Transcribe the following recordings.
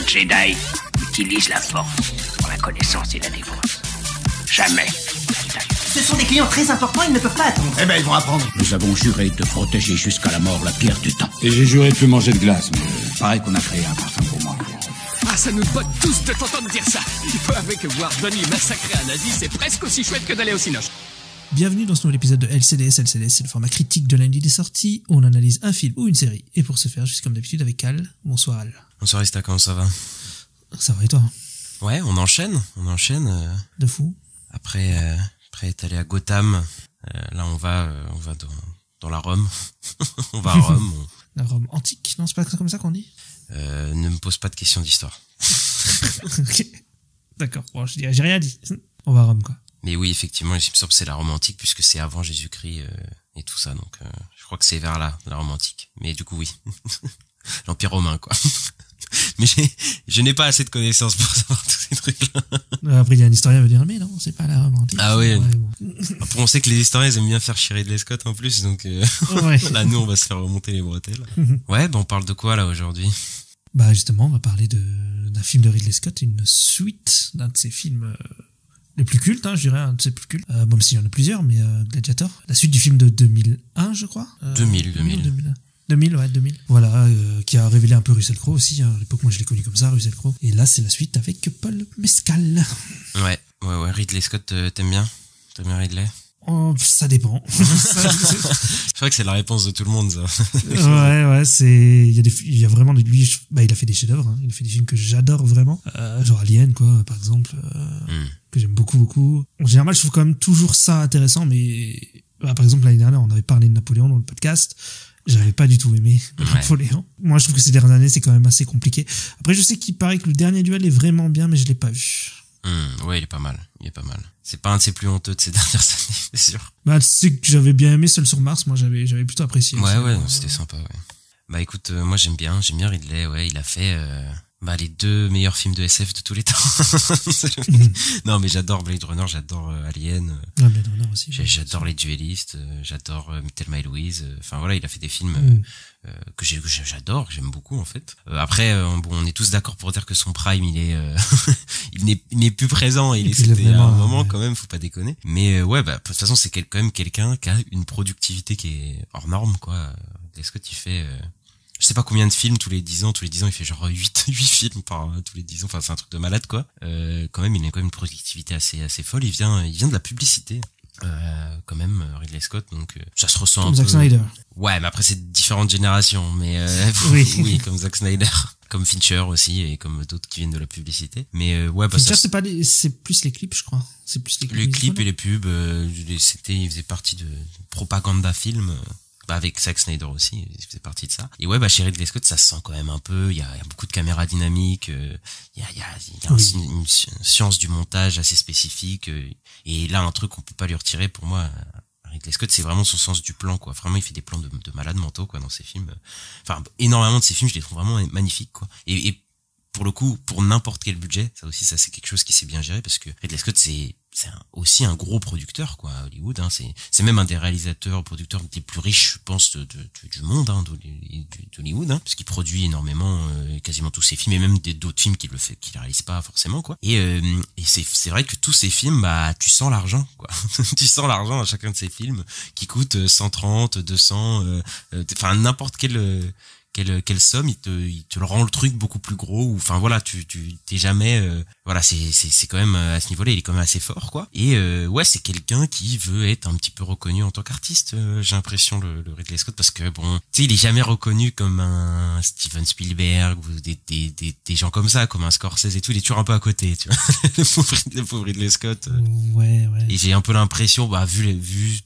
Jedi utilise la force pour la connaissance et la défense. Jamais Jedi. Ce sont des clients très importants, ils ne peuvent pas attendre. Eh ben, ils vont apprendre. Nous avons juré de protéger jusqu'à la mort la pierre du temps. Et j'ai juré de plus manger de glace, mais pareil qu'on a créé un parfum pour moi. Ah, ça nous botte tous de t'entendre dire ça. Il faut avouer que voir Donnie massacrer un nazi, c'est presque aussi chouette que d'aller au cinoche. Bienvenue dans ce nouvel épisode de LCDS. LCDS, c'est le format critique de lundi des sorties où on analyse un film ou une série. Et pour ce faire, je suis comme d'habitude avec Al. Bonsoir Al. Bonsoir Ista, comment ça va? Ça va et toi? Ouais, on enchaîne. De fou. Après être allé à Gotham, là on va dans la Rome. On va à Rome. La Rome antique, non, c'est pas comme ça qu'on dit? Ne me pose pas de questions d'histoire. Ok. D'accord, bon, j'ai rien dit. On va à Rome, quoi. Mais oui, effectivement, il me semble que c'est la Rome antique puisque c'est avant Jésus-Christ et tout ça. Donc je crois que c'est vers là, la Rome antique. Mais du coup, oui. L'Empire romain, quoi. Mais je n'ai pas assez de connaissances pour savoir tous ces trucs-là. Après, il y a un historien qui va dire, mais non, c'est pas la Rome antique. Ah oui. Bon. Après, on sait que les historiens, ils aiment bien faire chier Ridley Scott en plus, donc Ouais. là, nous, on va se faire remonter les bretelles. Ouais, on parle de quoi, là, aujourd'hui? Bah, justement, on va parler d'un film de Ridley Scott, une suite d'un de ses films les plus cultes, je dirais, un de ses plus cultes. Bon, s'il y en a plusieurs, mais Gladiator. La suite du film de 2001, je crois. 2000. 2000. Voilà, qui a révélé un peu Russell Crowe aussi. À l'époque, moi, je l'ai connu comme ça, Russell Crowe. Et là, c'est la suite avec Paul Mescal. Ouais. Ridley Scott, t'aimes bien? T'aimes bien Ridley? Ça dépend. C'est vrai que c'est la réponse de tout le monde, ça. Ouais, il y a vraiment lui, il a fait des chefs-d'œuvre, Il a fait des films que j'adore vraiment. Genre Alien, quoi, par exemple, que j'aime beaucoup. En général, je trouve quand même toujours ça intéressant, mais, par exemple, l'année dernière, on avait parlé de Napoléon dans le podcast. J'avais pas du tout aimé Napoléon. Moi, je trouve que ces dernières années, c'est quand même assez compliqué. Après, je sais qu'il paraît que le dernier duel est vraiment bien, mais je l'ai pas vu. Ouais, il est pas mal. C'est pas un de ses plus honteux de ces dernières années, c'est sûr. Bah, tu sais que j'avais bien aimé Seul sur Mars. Moi, j'avais plutôt apprécié. Ouais, c'était sympa, ouais. Bah, écoute, moi, j'aime bien Ridley, ouais. Il a fait, les 2 meilleurs films de SF de tous les temps. Non, mais j'adore Blade Runner, j'adore Alien. Blade Runner aussi. J'adore Les Duellistes, j'adore Thelma et Louise. Enfin, voilà, il a fait des films, que j'adore, que j'aime beaucoup en fait. Après, on est tous d'accord pour dire que son prime, il n'est plus présent. C'était à un moment quand même, faut pas déconner. Mais ouais, de toute façon, c'est quand même quelqu'un qui a une productivité qui est hors norme, quoi. Est-ce que tu fais je sais pas combien de films tous les 10 ans, il fait genre 8 films par tous les 10 ans. Enfin, c'est un truc de malade, quoi. Quand même, il a quand même une productivité assez folle. Il vient de la publicité. Quand même Ridley Scott, donc ça se ressent comme un Zack peu. Snyder. Ouais, mais après c'est différentes générations, mais oui, comme Zack Snyder, comme Fincher aussi et comme d'autres qui viennent de la publicité. Mais ouais, Fincher, c'est plus les clips, je crois. C'est plus les clips et les pubs. Il faisait partie de Propaganda Film. Avec Zack Snyder aussi, il faisait partie de ça. Et ouais, chez Ridley Scott, ça se sent quand même un peu. Il y a beaucoup de caméras dynamiques. Il y a une science du montage assez spécifique. Et là, un truc qu'on peut pas lui retirer pour moi. Ridley Scott, c'est vraiment son sens du plan, quoi. Vraiment, il fait des plans de malades mentaux, quoi, dans ses films. Enfin, énormément de ses films, je les trouve vraiment magnifiques, quoi. Et pour le coup, pour n'importe quel budget, ça c'est quelque chose qui s'est bien géré parce que Ridley Scott, c'est aussi un gros producteur, quoi, à Hollywood, c'est même un des réalisateurs, producteurs les plus riches, je pense, du monde, d'Hollywood, parce qu'il produit énormément, quasiment tous ses films, et même d'autres films qu'il réalise pas forcément, quoi. Et c'est vrai que tous ces films, tu sens l'argent, quoi. Tu sens l'argent à chacun de ces films, qui coûtent 130, 200, enfin, n'importe quelle somme, il te le rend le truc beaucoup plus gros, ou enfin voilà, tu t'es jamais voilà, c'est quand même à ce niveau-là, il est quand même assez fort, quoi. Et ouais, c'est quelqu'un qui veut être un petit peu reconnu en tant qu'artiste, j'ai l'impression, le Ridley Scott, parce que bon, tu sais, il est jamais reconnu comme un Steven Spielberg ou des gens comme ça, comme un Scorsese et tout, il est toujours un peu à côté, tu vois. le pauvre Ridley Scott. Ouais. Et j'ai un peu l'impression, vu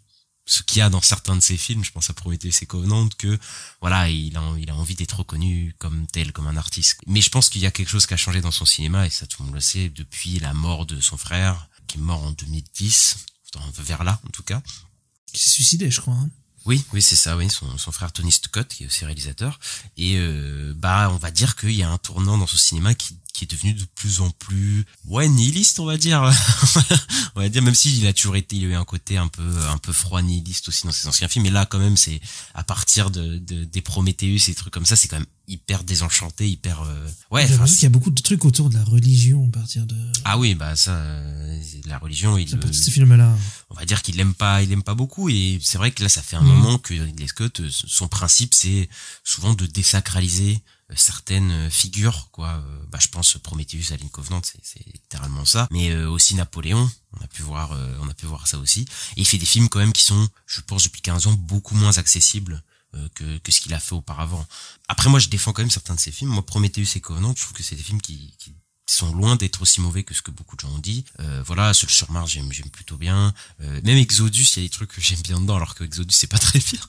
ce qu'il y a dans certains de ses films, je pense à Prometheus et Covenant, que voilà, il a envie d'être reconnu comme tel, comme un artiste. Mais je pense qu'il y a quelque chose qui a changé dans son cinéma, et ça tout le monde le sait, depuis la mort de son frère, qui est mort en 2010, vers là en tout cas. Qui s'est suicidé, je crois. Oui, c'est ça, oui, son frère Tony Scott, qui est aussi réalisateur. Et on va dire qu'il y a un tournant dans son cinéma qui est devenu de plus en plus nihiliste, on va dire. On va dire, même s'il a toujours été, il a eu un côté un peu froid nihiliste aussi dans ses anciens films, mais là quand même, c'est à partir des Prometheus et des trucs comme ça, c'est quand même hyper désenchanté, hyper ouais. J'ai l'impression qu'il y a beaucoup de trucs autour de la religion à partir de. Ah oui, bah ça, la religion, ces films-là. On va dire qu'il aime pas beaucoup, et c'est vrai que là, ça fait un moment que Ridley Scott, son principe, c'est souvent de désacraliser certaines figures, quoi. Je pense Prometheus, Alien Covenant, c'est littéralement ça. Mais aussi Napoléon, on a pu voir ça aussi. Et il fait des films quand même qui sont, je pense, depuis 15 ans, beaucoup moins accessibles que ce qu'il a fait auparavant. Après, moi, je défends quand même certains de ses films. Moi, Prometheus et Covenant, je trouve que c'est des films qui sont loin d'être aussi mauvais que ce que beaucoup de gens ont dit. Voilà, Seul sur Mars, j'aime plutôt bien. Même Exodus, il y a des trucs que j'aime bien dedans, alors que Exodus, c'est pas très bien.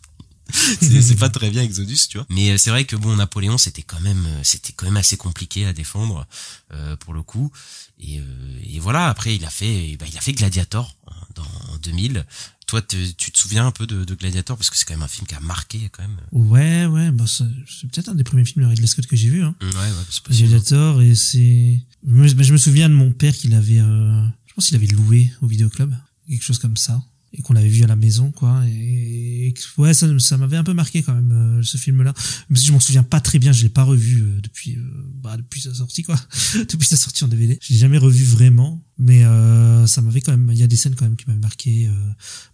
c'est pas très bien Exodus, tu vois. Mais c'est vrai que bon, Napoléon, c'était quand même assez compliqué à défendre pour le coup. Et voilà, après il a fait Gladiator en 2000. Toi, tu te souviens un peu de Gladiator, parce que c'est quand même un film qui a marqué quand même. Ouais, c'est peut-être un des premiers films de Ridley Scott que j'ai vu. Hein. Ouais, c'est possible. Gladiator, et je me souviens de mon père qu'il avait, je pense qu'il avait loué au vidéoclub, quelque chose comme ça, et qu'on l'avait vu à la maison, quoi. Et ouais, ça m'avait un peu marqué quand même, ce film-là. Même si je m'en souviens pas très bien, je l'ai pas revu depuis sa sortie, quoi. Depuis sa sortie en DVD, je l'ai jamais revu vraiment. Mais ça m'avait quand même, il y a des scènes quand même qui m'avaient marqué.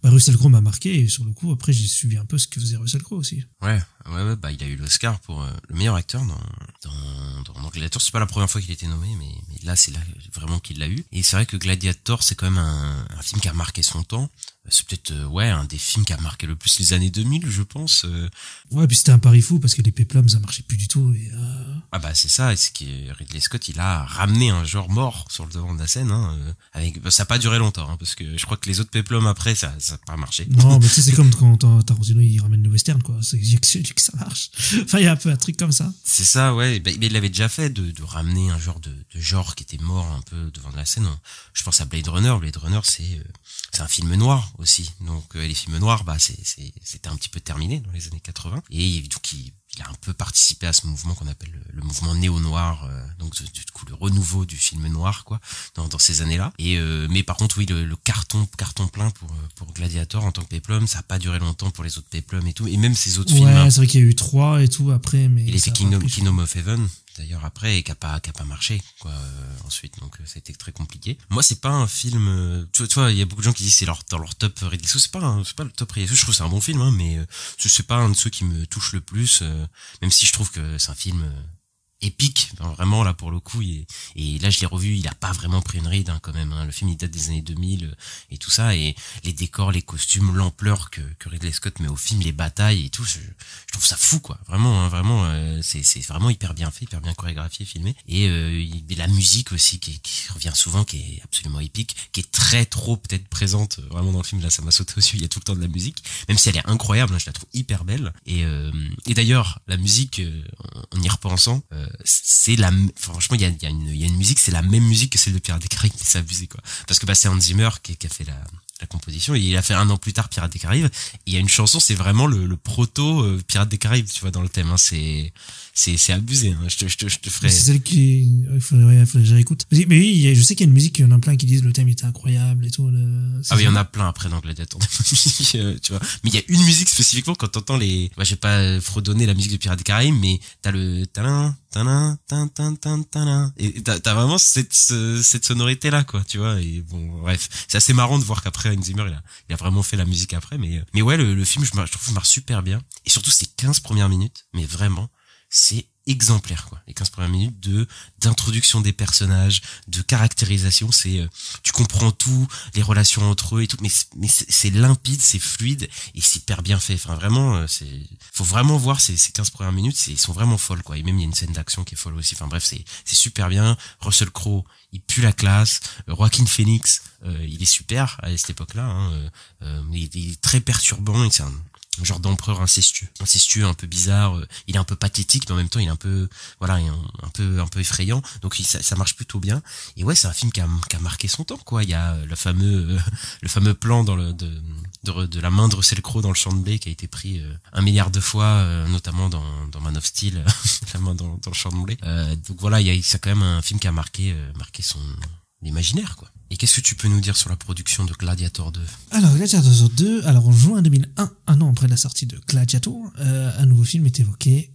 Russell Crowe m'a marqué, et sur le coup après j'ai suivi un peu ce que faisait Russell Crowe aussi. Ouais, il a eu l'Oscar pour le meilleur acteur dans Gladiator. C'est pas la première fois qu'il était nommé, mais là c'est là vraiment qu'il l'a eu. Et c'est vrai que Gladiator, c'est quand même un film qui a marqué son temps. C'est peut-être un des films qui a marqué le plus les années 2000, je pense. Ouais, puis c'était un pari fou parce que les péplums ça marchait plus du tout, et c'est ça, et c'est que Ridley Scott, il a ramené un genre mort sur le devant de la scène, hein, ça a pas duré longtemps, hein, parce que je crois que les autres péplums après ça a pas marché. Non, mais tu sais, c'est comme quand Tarantino il ramène le western, quoi. C'est que ça marche. Enfin, il y a un peu un truc comme ça. C'est ça, ouais. Mais il l'avait déjà fait de ramener un genre de genre qui était mort un peu devant de la scène. Je pense à Blade Runner. Blade Runner, c'est un film noir aussi. Donc les films noirs, c'était un petit peu terminé dans les années 80. Et donc il a un peu participé à ce mouvement qu'on appelle le mouvement néo-noir, donc du coup le renouveau du film noir, quoi, dans ces années-là. Et mais par contre, oui, le carton plein pour Gladiator en tant que péplum, ça a pas duré longtemps pour les autres péplums et tout, et même ces autres films. Ouais, c'est vrai qu'il y a eu 3 et tout après, mais il a fait Kingdom of Heaven d'ailleurs après, et qui a pas marché, quoi, ensuite. Donc ça a été très compliqué. Moi, c'est pas un film, tu vois, il y a beaucoup de gens qui disent c'est dans leur top Ridley Scott. C'est pas le top Ridley Scott. Je trouve que c'est un bon film, hein, mais c'est pas un de ceux qui me touche le plus, même si je trouve que c'est un film épique, vraiment, là, pour le coup. Et là, je l'ai revu, il a pas vraiment pris une ride, hein, quand même, hein. Le film, il date des années 2000 et tout ça, et les décors, les costumes, l'ampleur que Ridley Scott met au film, les batailles et tout, je trouve ça fou, quoi. Vraiment, hein, vraiment, c'est vraiment hyper bien fait, hyper bien chorégraphié, filmé. Et la musique aussi, qui revient souvent, qui est absolument épique, qui est trop peut-être présente vraiment dans le film. Là, ça m'a sauté aussi, il y a tout le temps de la musique, même si elle est incroyable, hein, je la trouve hyper belle. Et d'ailleurs, la musique, en y repensant, franchement, il y a une musique, c'est la même musique que celle de Pirates des Caraïbes, c'est abusé, quoi. Parce que c'est Hans Zimmer qui a fait la composition, et il a fait 1 an plus tard Pirates des Caraïbes, et il y a une chanson, c'est vraiment le proto Pirates des Caraïbes, tu vois, dans le thème, hein. C'est abusé, hein. Je te ferai. C'est celle qui, il faudrait que je réécoute. Mais oui, je sais qu'il y a une musique, il y en a plein qui disent le thème était incroyable et tout. Ah oui, il y en a plein après dans Gladiator, tu vois. Mais il y a une musique spécifiquement quand t'entends je vais pas fredonner la musique de Pirates des Caraïbes, mais t'as le talin, et t'as vraiment cette sonorité là, quoi, tu vois. Et bon, bref, c'est assez marrant de voir qu'après Hans Zimmer il a vraiment fait la musique après, mais ouais, le film, je trouve qu'il marche super bien, et surtout ces 15 premières minutes, mais vraiment c'est exemplaire, quoi. Les 15 premières minutes d'introduction des personnages, de caractérisation, tu comprends tout, les relations entre eux et tout, mais c'est limpide, c'est fluide, et c'est hyper bien fait. Enfin, vraiment, faut vraiment voir ces 15 premières minutes, ils sont vraiment folles, quoi. Et même il y a une scène d'action qui est folle aussi. Enfin bref, c'est super bien. Russell Crowe, il pue la classe. Joaquin Phoenix, il est super à cette époque-là, hein. Il est très perturbant, et c'est un genre d'empereur incestueux, un peu bizarre. Il est un peu pathétique, mais en même temps il est un peu, voilà, un peu effrayant. Donc ça marche plutôt bien. Et ouais, c'est un film qui a marqué son temps, quoi. Il y a le fameux plan de la main de Russell Crowe dans le champ de blé qui a été pris 1 milliard de fois, notamment dans Man of Steel, la main dans le champ de blé. Donc voilà, c'est quand même un film qui a marqué l'imaginaire, quoi. Et qu'est-ce que tu peux nous dire sur la production de Gladiator 2? Alors, Gladiator 2, en juin 2001, un an après la sortie de Gladiator, un nouveau film est évoqué.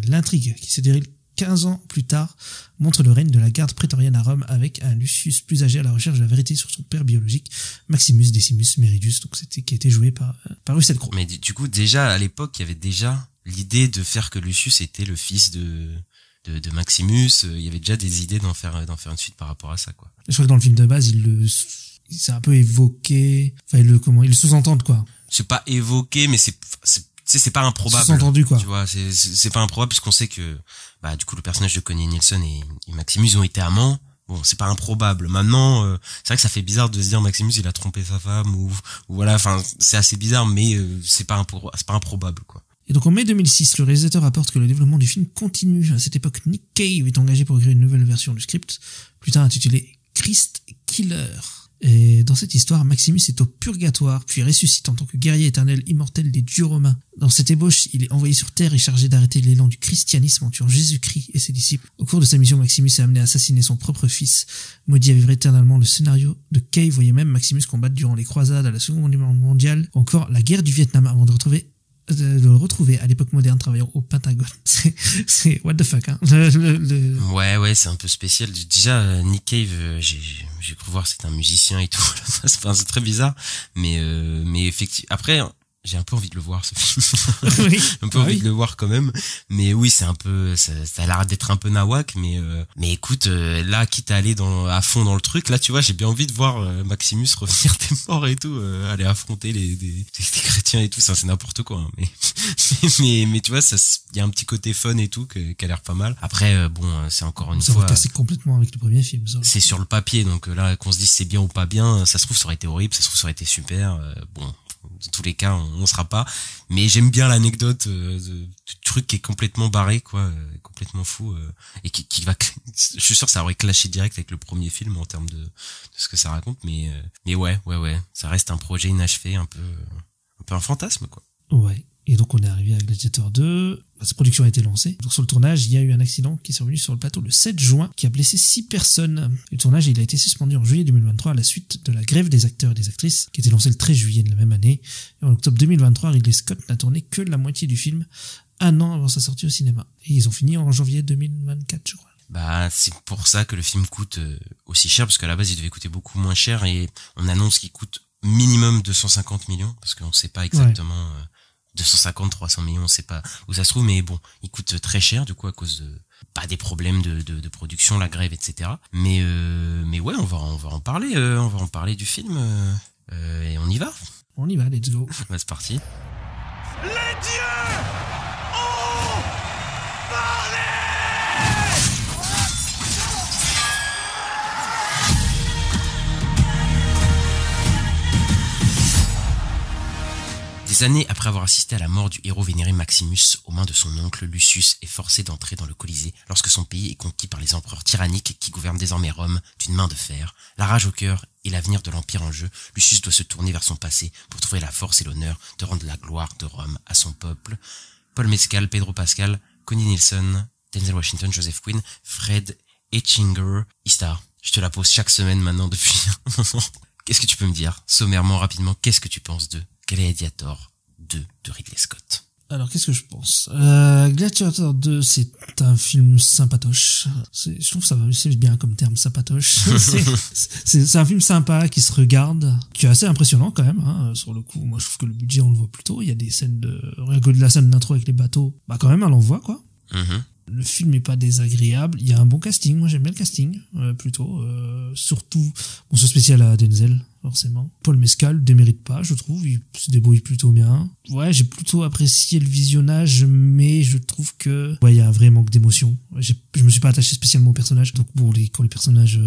L'intrigue, qui se déroule 15 ans plus tard, montre le règne de la garde prétorienne à Rome avec un Lucius plus âgé à la recherche de la vérité sur son père biologique, Maximus Decimus Meridius, donc qui a été joué par Russell Crowe. Mais du coup, déjà, à l'époque, il y avait déjà l'idée de faire que Lucius était le fils de Maximus. Il y avait déjà des idées d'en faire une suite par rapport à ça, quoi. Je crois que dans le film de base, il s'est un peu évoqué, ils le sous-entendent, quoi. C'est pas évoqué, mais c'est pas improbable. Sous-entendu, quoi. Tu vois, c'est pas improbable puisqu'on sait que, du coup, le personnage de Connie Nielsen et Maximus ont été amants. Bon, c'est pas improbable. Maintenant, c'est vrai que ça fait bizarre de se dire Maximus il a trompé sa femme ou voilà, enfin, c'est assez bizarre, mais c'est pas improbable, quoi. Et donc en mai 2006, le réalisateur rapporte que le développement du film continue. À cette époque, Nick Cave est engagé pour écrire une nouvelle version du script, plus tard intitulée Christ Killer. Et dans cette histoire, Maximus est au purgatoire, puis ressuscite en tant que guerrier éternel immortel des dieux romains. Dans cette ébauche, il est envoyé sur Terre et chargé d'arrêter l'élan du christianisme en tuant Jésus-Christ et ses disciples. Au cours de sa mission, Maximus est amené à assassiner son propre fils, maudit à vivre éternellement. Le scénario de Cave voyait même Maximus combattre durant les croisades à la Seconde Guerre mondiale, ou encore la guerre du Vietnam avant de le retrouver à l'époque moderne travaillant au Pentagone. C'est what the fuck, hein. Ouais, c'est un peu spécial. Déjà, Nick Cave, j'ai cru voir c'est un musicien et tout. C'est très bizarre, mais effectivement. Après, j'ai un peu envie de le voir, ce film. Oui. Un peu envie de le voir quand même. Mais oui, c'est un peu, ça a l'air d'être un peu nawak, mais écoute, là, quitte à aller à fond dans le truc, là, tu vois, j'ai bien envie de voir Maximus revenir des morts et tout, aller affronter des chrétiens et tout, ça, c'est n'importe quoi, hein, mais tu vois, il y a un petit côté fun et tout, qui a l'air pas mal. Après, c'est encore une fois. Ça va casser complètement avec le premier film, ça. C'est sur le papier, donc là, qu'on se dise c'est bien ou pas bien, ça se trouve, ça aurait été horrible, ça se trouve, ça aurait été super, dans tous les cas, on sera pas. Mais j'aime bien l'anecdote du truc qui est complètement barré, quoi, complètement fou, et qui va. Je suis sûr que ça aurait clashé direct avec le premier film en termes de ce que ça raconte, mais ouais, ça reste un projet inachevé, un peu un fantasme, quoi. Ouais. Et donc on est arrivé à Gladiator 2, sa production a été lancée. Donc sur le tournage, il y a eu un accident qui est survenu sur le plateau le 7 juin, qui a blessé 6 personnes. Et le tournage, il a été suspendu en juillet 2023 à la suite de la grève des acteurs et des actrices, qui était lancée le 13 juillet de la même année. Et en octobre 2023, Ridley Scott n'a tourné que la moitié du film, un an avant sa sortie au cinéma. Et ils ont fini en janvier 2024, je crois. C'est pour ça que le film coûte aussi cher, parce qu'à la base, il devait coûter beaucoup moins cher, et on annonce qu'il coûte minimum 250 millions, parce qu'on sait pas exactement... Ouais. 250, 300 millions, on sait pas où ça se trouve, mais bon, il coûte très cher, du coup, à cause de, des problèmes de production, la grève, etc. Mais ouais, on va en parler du film, et on y va. On y va, let's go. C'est parti. Les dieux ont parlé! Des années après avoir assisté à la mort du héros vénéré Maximus aux mains de son oncle, Lucius est forcé d'entrer dans le Colisée lorsque son pays est conquis par les empereurs tyranniques qui gouvernent désormais Rome d'une main de fer. La rage au cœur et l'avenir de l'Empire en jeu, Lucius doit se tourner vers son passé pour trouver la force et l'honneur de rendre la gloire de Rome à son peuple. Paul Mescal, Pedro Pascal, Connie Nielsen, Denzel Washington, Joseph Quinn, Fred Etchinger, Istar. Je te la pose chaque semaine maintenant depuis un moment. Qu'est-ce que tu peux me dire, sommairement, rapidement, qu'est-ce que tu penses de Gladiator 2 de Ridley Scott? Alors, qu'est-ce que je pense? Gladiator 2, c'est un film sympatoche. Je trouve ça c'est bien comme terme, sympatoche. c'est un film sympa qui se regarde, qui est assez impressionnant quand même, hein, sur le coup. Moi, je trouve que le budget, on le voit plutôt. Il y a des scènes rien que de la scène d'intro avec les bateaux, quand même, on l'envoie, quoi. Le film est pas désagréable, il y a un bon casting, moi j'aime bien le casting, plutôt, surtout, ce spécial à Denzel, forcément. Paul Mescal démérite pas, je trouve, il se débrouille plutôt bien. Ouais, j'ai plutôt apprécié le visionnage, mais je trouve que, il y a un vrai manque d'émotion. Je me suis pas attaché spécialement au personnage, donc quand les personnages,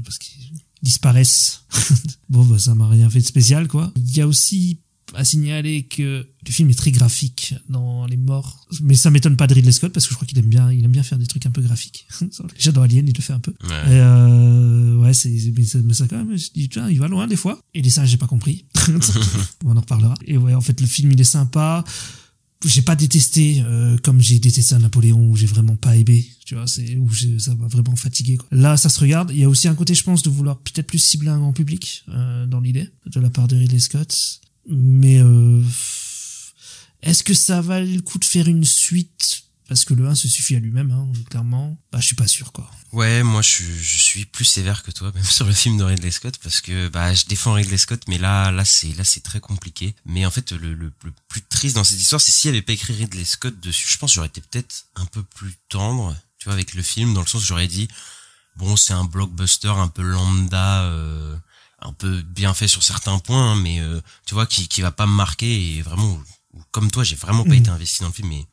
parce qu'ils disparaissent, ça m'a rien fait de spécial, quoi. Il y a aussi à signaler que le film est très graphique dans les morts, mais ça m'étonne pas de Ridley Scott parce que je crois qu'il aime bien faire des trucs un peu graphiques. Déjà dans Alien, il le fait un peu. Ouais. Mais ça quand même, je dis, il va loin des fois. Et les singes, j'ai pas compris. On en reparlera. Et ouais, en fait, le film, il est sympa. j'ai pas détesté comme j'ai détesté un Napoléon où j'ai vraiment pas aimé, tu vois, c'est où ça m'a vraiment fatigué, quoi. Là ça se regarde. Il y a aussi un côté, je pense, de vouloir peut-être plus cibler un grand public dans l'idée de la part de Ridley Scott, mais est-ce que ça valait le coup de faire une suite? Parce que le 1 se suffit à lui-même, hein, clairement. Bah, je suis pas sûr, quoi. Ouais, moi, je suis plus sévère que toi, même sur le film de Ridley Scott, parce que, bah, je défends Ridley Scott, mais là, c'est très compliqué. Mais en fait, le plus triste dans cette histoire, c'est s'il avait pas écrit Ridley Scott dessus, je pense que j'aurais été peut-être un peu plus tendre, tu vois, avec le film, dans le sens où j'aurais dit, bon, c'est un blockbuster un peu lambda, un peu bien fait sur certains points, hein, mais, tu vois, qui va pas me marquer et vraiment, comme toi, j'ai vraiment pas été investi dans le film, mais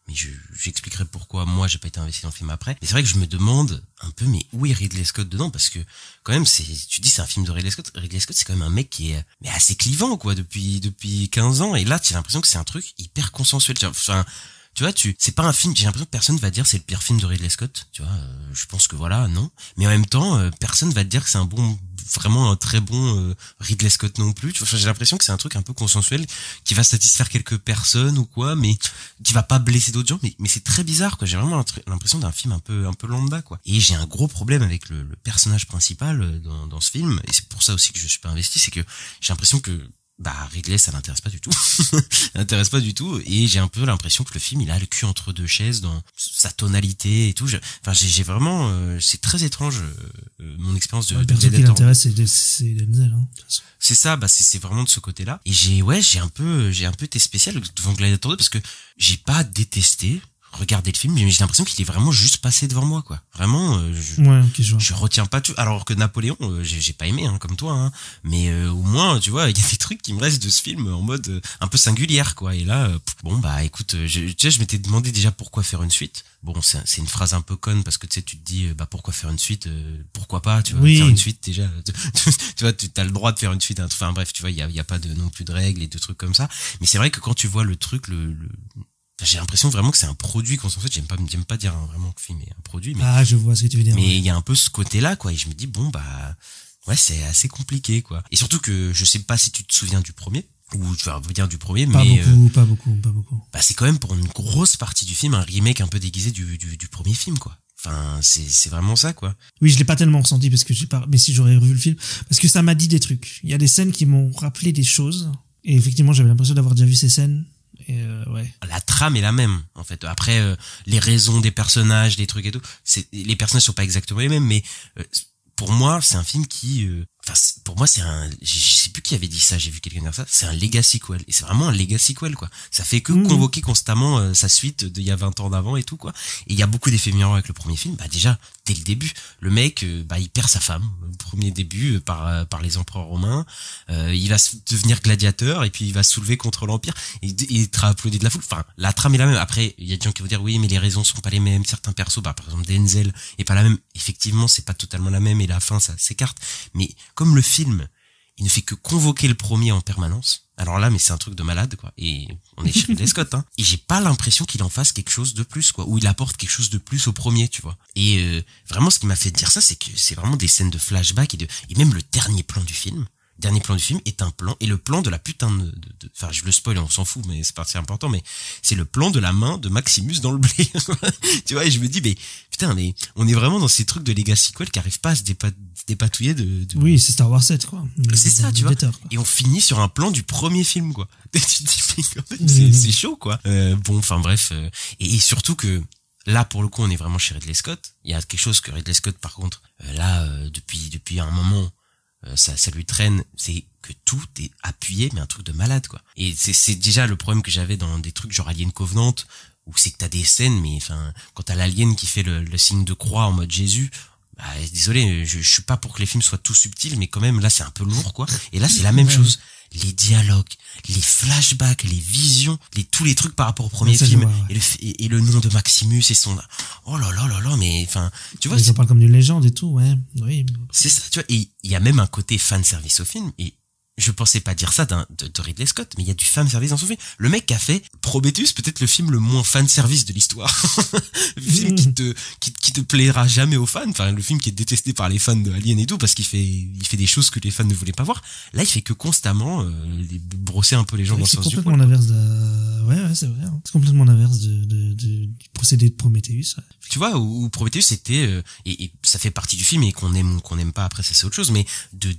j'expliquerai pourquoi moi j'ai pas été investi dans le film après. Mais c'est vrai que je me demande un peu, mais où est Ridley Scott dedans? Parce que quand même, tu dis c'est un film de Ridley Scott. Ridley Scott, c'est quand même un mec qui est mais assez clivant, quoi, depuis 15 ans. Et là, tu as l'impression que c'est un truc hyper consensuel. Enfin, tu vois, c'est pas un film, j'ai l'impression que personne va dire c'est le pire film de Ridley Scott, tu vois, je pense que voilà, non. Mais en même temps, personne va te dire que c'est vraiment un très bon Ridley Scott non plus, tu vois. Enfin, j'ai l'impression que c'est un truc un peu consensuel qui va satisfaire quelques personnes ou quoi, mais qui va pas blesser d'autres gens, mais c'est très bizarre, quoi. J'ai vraiment l'impression d'un film un peu lambda, quoi. Et j'ai un gros problème avec le personnage principal dans ce film, et c'est pour ça aussi que je suis pas investi, c'est que j'ai l'impression que Ridley, ça l'intéresse pas du tout. L'intéresse pas du tout. Et j'ai un peu l'impression que le film, il a le cul entre deux chaises dans sa tonalité et tout. J'ai vraiment, c'est très étrange, mon expérience de Predator. Ce qui l'intéresse, c'est Denzel, hein. C'est ça, c'est vraiment de ce côté-là. Et j'ai un peu été spécial devant Gladiator 2 parce que j'ai pas détesté regarder le film, mais j'ai l'impression qu'il est vraiment juste passé devant moi, quoi. Vraiment, je retiens pas tout. Alors que Napoléon, j'ai pas aimé, hein, comme toi, hein, mais au moins, tu vois, il y a des trucs qui me restent de ce film en mode un peu singulière, quoi. Et là, écoute, je m'étais demandé déjà pourquoi faire une suite. Bon, c'est une phrase un peu conne parce que tu sais, tu te dis, pourquoi faire une suite, pourquoi pas, tu vois, faire une suite déjà. Tu vois, t'as le droit de faire une suite. Enfin bref, tu vois, il y a pas non plus de règles et de trucs comme ça. Mais c'est vrai que quand tu vois le truc, j'ai l'impression vraiment que c'est un produit consensuel. J'aime pas dire vraiment que le film est un produit, mais je vois ce que tu veux dire. Mais il y a un peu ce côté-là, quoi. Et je me dis ouais, c'est assez compliqué, quoi. Et surtout que je sais pas si tu te souviens du premier ou tu vas revenir du premier, pas beaucoup. C'est quand même pour une grosse partie du film un remake un peu déguisé du premier film, quoi. Enfin, c'est vraiment ça, quoi. Oui, je l'ai pas tellement ressenti parce que mais si j'aurais revu le film, parce que ça m'a dit des trucs. Il y a des scènes qui m'ont rappelé des choses et effectivement, j'avais l'impression d'avoir déjà vu ces scènes. Et ouais. La trame est la même, en fait. Après, les raisons des personnages, des trucs et tout, les personnages sont pas exactement les mêmes, mais pour moi, c'est un film qui, pour moi, c'est je sais plus qui avait dit ça, j'ai vu quelqu'un dire ça, c'est un legacy-quel. Et c'est vraiment un legacy-quel, quoi. Ça fait que convoquer constamment sa suite d'il y a 20 ans d'avant et tout, quoi. Et il y a beaucoup d'effets miroirs avec le premier film. Déjà, dès le début, le mec, il perd sa femme, au premier début, par les empereurs romains. Il va devenir gladiateur et puis il va se soulever contre l'Empire et être applaudi de la foule. Enfin, la trame est la même. Après, il y a des gens qui vont dire oui, mais les raisons sont pas les mêmes. Certains persos, par exemple, Denzel est pas la même. Effectivement, c'est pas totalement la même et la fin, ça s'écarte. Mais comme le film, il ne fait que convoquer le premier en permanence. Alors là, mais c'est un truc de malade, quoi. Et on est chez Ridley Scott, hein. Et j'ai pas l'impression qu'il en fasse quelque chose de plus, quoi. Ou il apporte quelque chose de plus au premier, tu vois. Et vraiment, ce qui m'a fait dire ça, c'est que c'est vraiment des scènes de flashback et même le dernier plan du film. Le dernier plan du film est un plan, et le plan de la putain enfin, je le spoil, on s'en fout, mais c'est partie important, mais c'est le plan de la main de Maximus dans le blé. Tu vois, et je me dis, mais on est vraiment dans ces trucs de Legacy Quel qui arrivent pas à se dépatouiller de... Oui, c'est Star Wars 7, quoi. C'est ça, tu vois. Et on finit sur un plan du premier film, quoi. Tu te dis, c'est chaud, quoi. Bref. Et surtout que, là, pour le coup, on est vraiment chez Ridley Scott. Il y a quelque chose que Ridley Scott, par contre, depuis un moment, ça lui traîne, c'est que tout est appuyé, mais un truc de malade, quoi. Et c'est déjà le problème que j'avais dans des trucs genre Alien Covenant, où c'est que t'as des scènes, mais enfin, quand t'as l'alien qui fait le signe de croix en mode Jésus, désolé, je suis pas pour que les films soient tout subtils, mais quand même, là, c'est un peu lourd, quoi. Et là, c'est la même chose. Les dialogues, les flashbacks, les visions, tous les trucs par rapport au premier film, et le nom de Maximus et son, oh là là là là, mais enfin, tu vois. Ils en parlent comme d'une légende et tout, ouais, oui. C'est ça, tu vois, et il y a même un côté fan service au film, et je pensais pas dire ça de Ridley Scott, mais il y a du fan service dans son film. Le mec a fait Prometheus, peut-être le film le moins fan service de l'histoire. Le film qui te plaira jamais aux fans, enfin le film qui est détesté par les fans de Alien et tout, parce qu'il fait des choses que les fans ne voulaient pas voir. Là, il fait que constamment brosser un peu les gens dans le sens du poil. C'est complètement l'inverse de... Ouais, c'est vrai. C'est complètement l'inverse du procédé de Prometheus. Ouais. Tu vois, où Prometheus c'était et ça fait partie du film et qu'on aime ou qu'on n'aime pas, après ça c'est autre chose, mais de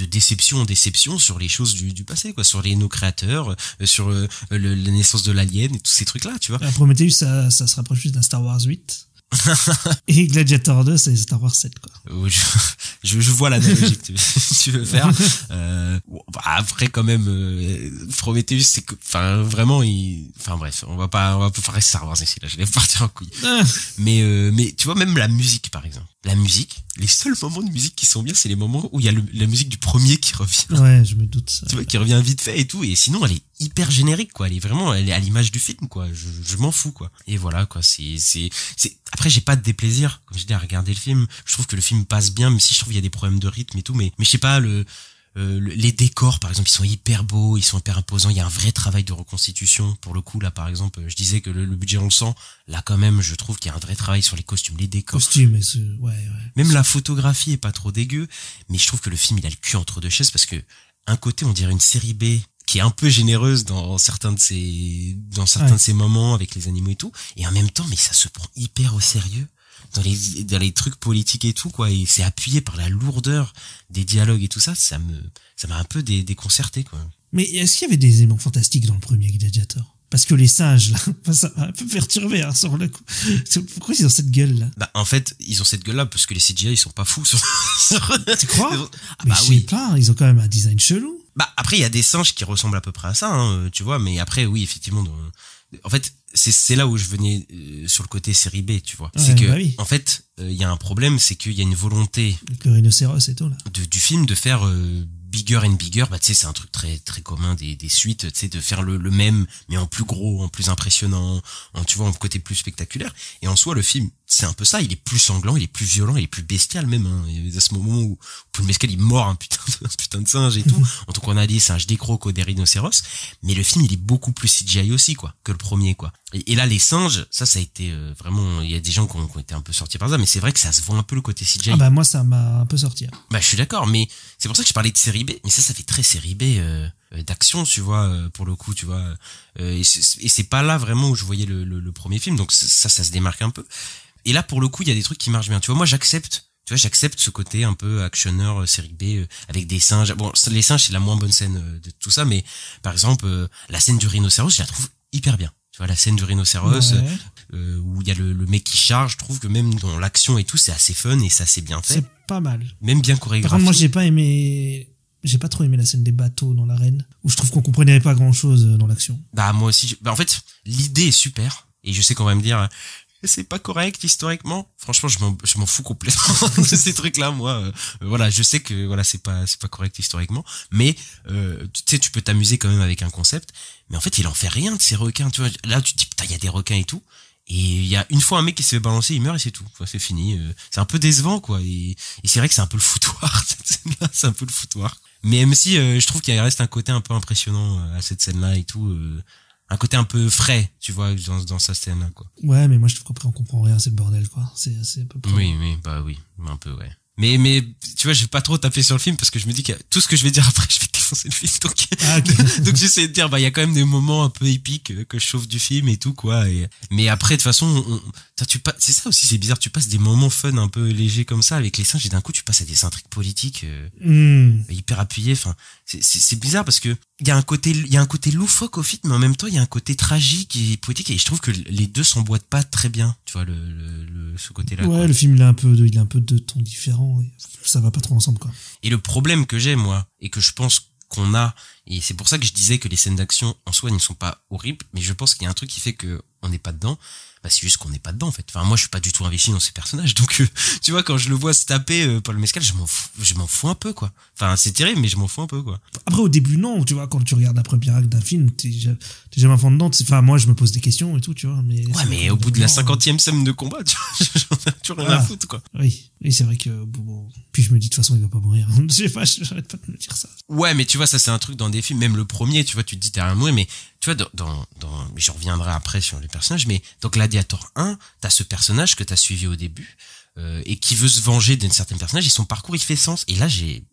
déception en déception sur les choses du passé, quoi, sur nos créateurs, sur la naissance de l'alien et tous ces trucs là, tu vois. Prometheus ça se rapproche plus d'un Star Wars 8. Et Gladiator 2 c'est Star Wars 7, quoi. Je vois l'analogie que tu veux faire. Après quand même Prometheus c'est que enfin vraiment bref, on va pas faire Star Wars ici là, je vais partir en couille. Mais tu vois, même la musique par exemple. La musique, les seuls moments de musique qui sont bien, c'est les moments où il y a la musique du premier qui revient. Ouais, je me doute ça. Tu vois, qui revient vite fait et tout, et sinon elle est hyper générique, quoi. Elle est à l'image du film, quoi. Je m'en fous, quoi. Et voilà, quoi. Après, j'ai pas de déplaisir, comme je dis, à regarder le film. Je trouve que le film passe bien, même si je trouve qu'il y a des problèmes de rythme et tout, mais je sais pas, les décors par exemple, ils sont hyper beaux, ils sont hyper imposants, il y a un vrai travail de reconstitution pour le coup. Là par exemple, je disais que le budget on le sent, là quand même je trouve qu'il y a un vrai travail sur les costumes, les décors, ouais. Même la photographie est pas trop dégueu, mais je trouve que le film il a le cul entre deux chaises, parce que un côté on dirait une série B qui est un peu généreuse dans certains de ses moments avec les animaux et tout, et en même temps mais ça se prend hyper au sérieux dans les trucs politiques et tout, quoi, et c'est appuyé par la lourdeur des dialogues et tout ça. Ça m'a un peu déconcerté, quoi. Mais est-ce qu'il y avait des éléments fantastiques dans le premier Gladiator? Parce que les singes, là, ça m'a un peu perturbé, hein, sur le coup. Pourquoi ils ont cette gueule-là? Bah, en fait, ils ont cette gueule-là parce que les CGI, ils sont pas fous. Tu crois? Bah je sais pas, ils ont quand même un design chelou. Bah, après, il y a des singes qui ressemblent à peu près à ça, hein, tu vois, mais après, oui, effectivement, en fait, c'est là où je venais sur le côté série B, tu vois. C'est que, en fait, il y a un problème, c'est qu'il y a une volonté. Avec le rhinocéros et tout, là. Du film de faire bigger and bigger. Bah, tu sais, c'est un truc très, très commun des suites, tu sais, de faire le même, mais en plus gros, en plus impressionnant, tu vois, en côté plus spectaculaire. Et en soi, le film, c'est un peu ça. Il est plus sanglant, il est plus violent, il est plus bestial même, hein. Il y a ce moment où Paul Mescal, il mord un putain de singe et tout. En tout cas, on a dit singe, des crocs, des rhinocéros. Mais le film, il est beaucoup plus CGI aussi, quoi, que le premier, quoi. Et là, les singes, ça a été vraiment, il y a des gens qui ont été un peu sortis par ça, mais c'est vrai que ça se voit un peu le côté CGI. Ah bah, moi, ça m'a un peu sorti. Bah, je suis d'accord, mais c'est pour ça que je parlais de série B, mais ça fait très série B, d'action, tu vois, pour le coup, tu vois, et c'est pas là vraiment où je voyais le premier film, donc ça se démarque un peu. Et là, pour le coup, il y a des trucs qui marchent bien, tu vois, moi, j'accepte ce côté un peu actionneur, série B, avec des singes. Bon, les singes, c'est la moins bonne scène de tout ça, mais par exemple, la scène du rhinocéros, je la trouve hyper bien. Tu vois, la scène du rhinocéros, où il y a le mec qui charge, je trouve que même dans l'action et tout, c'est assez fun et c'est assez bien fait. C'est pas mal. Même bien chorégraphié. Par contre, moi, j'ai pas trop aimé la scène des bateaux dans l'arène, où je trouve qu'on comprenait pas grand chose dans l'action. Bah, moi aussi, en fait, l'idée est super, et je sais qu'on va me dire, c'est pas correct historiquement. Franchement, je m'en fous complètement de ces trucs-là, moi. Voilà, je sais que voilà, c'est pas correct historiquement, mais tu sais, tu peux t'amuser quand même avec un concept. Mais en fait, il en fait rien de ces requins, tu vois. Là, tu te dis putain, il y a des requins et tout. Et il y a une fois un mec qui se fait balancer, il meurt et c'est tout. Enfin, c'est fini. C'est un peu décevant, quoi. Et c'est vrai que c'est un peu le foutoir, cette scène-là. C'est un peu le foutoir. Mais même si je trouve qu'il reste un côté un peu impressionnant à cette scène-là et tout. Un côté un peu frais, tu vois, dans sa scène, là, quoi. Ouais, mais moi, je trouve qu'après, on comprend rien, c'est le bordel, quoi. C'est un peu près. Oui, un peu, ouais. Mais, tu vois, je vais pas trop taper sur le film parce que je me dis que tout ce que je vais dire après, je vais défoncer le film. Donc j'essaie de dire, bah, il y a quand même des moments un peu épiques que je chauffe du film et tout, quoi. Mais après, de toute façon, c'est ça aussi, c'est bizarre, tu passes des moments fun un peu légers comme ça avec les singes et d'un coup, tu passes à des intrigues politiques, hyper appuyées. Enfin, c'est bizarre parce que il y a un côté loufoque au film, mais en même temps, il y a un côté tragique et poétique, et je trouve que les deux s'emboîtent pas très bien, tu vois, ce côté-là. Ouais, quoi. Le film, il a un peu de tons différents, et ça va pas trop ensemble, quoi. Et le problème que j'ai, moi, et que je pense qu'on a, et c'est pour ça que je disais que les scènes d'action, en soi, ne sont pas horribles, mais je pense qu'il y a un truc qui fait que on n'est pas dedans. Bah, c'est juste qu'on n'est pas dedans, en fait. Enfin, moi, je suis pas du tout investi dans ces personnages, donc tu vois, quand je le vois se taper Paul Mescal, je m'en fous un peu, quoi. Enfin, c'est terrible, mais je m'en fous un peu, quoi. Après, au début, non, tu vois, quand tu regardes la première acte d'un film, t'es jamais à fond dedans. Enfin, moi, je me pose des questions et tout, tu vois. Mais ouais, mais au bout de la 50e scène de combat, tu vois, Tu rien à foutre, quoi. Oui, c'est vrai que bon. Puis je me dis de toute façon il va pas mourir. Je sais pas, j'arrête pas de me dire ça. Ouais, mais tu vois, ça c'est un truc dans des films, même le premier, tu vois, tu te dis t'as rien mourir, mais tu vois, mais je reviendrai après sur les personnages, mais dans Gladiator 1, t'as ce personnage que t'as suivi au début, et qui veut se venger d'un certain personnage, et son parcours il fait sens. Et là j'y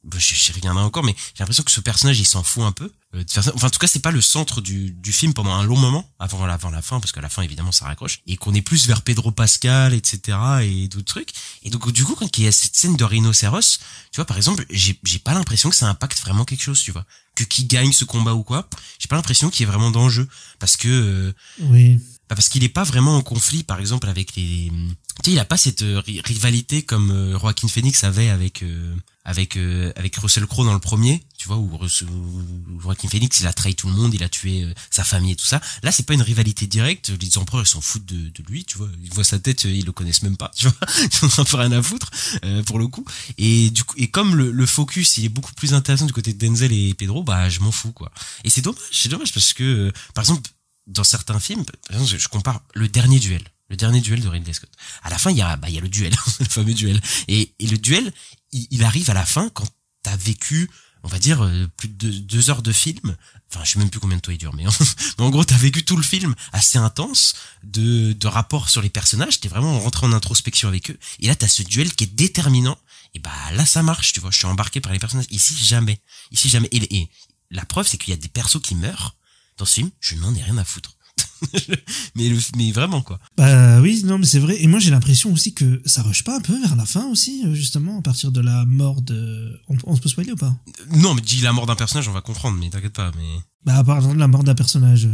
reviendrai encore, mais j'ai l'impression que ce personnage il s'en fout un peu. Enfin en tout cas c'est pas le centre du film pendant un long moment, avant la fin, parce qu'à la fin évidemment ça raccroche, et qu'on est plus vers Pedro Pascal, etc. et d'autres trucs. Et donc du coup quand il y a cette scène de rhinocéros, tu vois par exemple, j'ai pas l'impression que ça impacte vraiment quelque chose, tu vois. Que qui gagne ce combat ou quoi, j'ai pas l'impression qu'il y ait vraiment d'enjeu, parce que oui. Parce qu'il est pas vraiment en conflit, par exemple, avec les... Tu sais, il a pas cette rivalité comme Joaquin Phoenix avait avec Russell Crowe dans le premier, tu vois, où Joaquin Phoenix, il a trahi tout le monde, il a tué sa famille et tout ça. Là, c'est pas une rivalité directe, les empereurs, ils s'en foutent de lui, tu vois. Ils voient sa tête, ils le connaissent même pas, tu vois. Ils ont un peu rien à foutre, pour le coup. Et du coup, et comme le focus, il est beaucoup plus intéressant du côté de Denzel et Pedro, bah, je m'en fous, quoi. Et c'est dommage parce que, par exemple, dans certains films, par exemple, je compare le dernier duel de Ridley Scott. À la fin, il y a le duel, le fameux duel. Et le duel, il arrive à la fin quand t'as vécu, on va dire, plus de 2 heures de film. Enfin, je sais même plus combien de temps il dure, mais en gros, t'as vécu tout le film assez intense de rapports sur les personnages. T'es vraiment rentré en introspection avec eux. Et là, t'as ce duel qui est déterminant. Et bah, là, ça marche, tu vois. Je suis embarqué par les personnages. Ici, jamais. Et la preuve, c'est qu'il y a des persos qui meurent dans ce film, je n'en ai rien à foutre. mais vraiment, quoi. Bah oui, non, mais c'est vrai. Et moi, j'ai l'impression aussi que ça rush pas un peu vers la fin aussi, justement, à partir de la mort de... On se peut spoiler ou pas? Non, mais dis la mort d'un personnage, on va comprendre, mais t'inquiète pas, mais... Bah, à part la mort d'un personnage...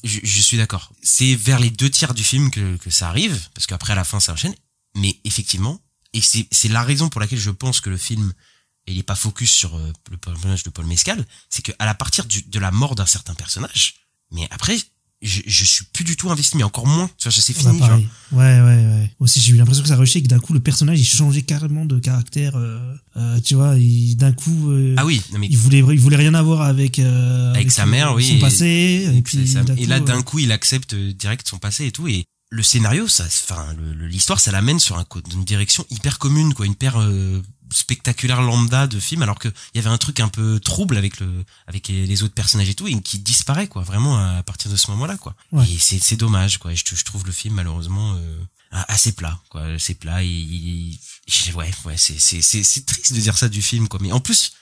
Je suis d'accord. C'est vers les 2/3 du film que ça arrive, parce qu'après, à la fin, ça enchaîne. Mais effectivement, et c'est la raison pour laquelle je pense que le film... il est pas focus sur le personnage de Paul Mescal, c'est que à la partir de la mort d'un certain personnage, mais après je suis plus du tout investi, mais encore moins, tu vois, c'est fini, bah, genre. Ouais. Aussi j'ai eu l'impression que ça rushait, que d'un coup le personnage il changeait carrément de caractère, tu vois, d'un coup ah oui, non mais il voulait rien avoir avec sa mère, oui, son passé, et puis et là d'un coup il accepte direct son passé et tout, et le scénario, ça, enfin l'histoire, ça l'amène sur une direction hyper commune, quoi, une paire spectaculaire lambda de film, alors que il y avait un truc un peu trouble avec les autres personnages et tout, et qui disparaît, quoi, vraiment à partir de ce moment-là, quoi. Ouais. Et c'est dommage, quoi. Et je trouve le film malheureusement assez plat, quoi. C'est plat. Ouais, c'est triste de dire ça du film, quoi. Mais en plus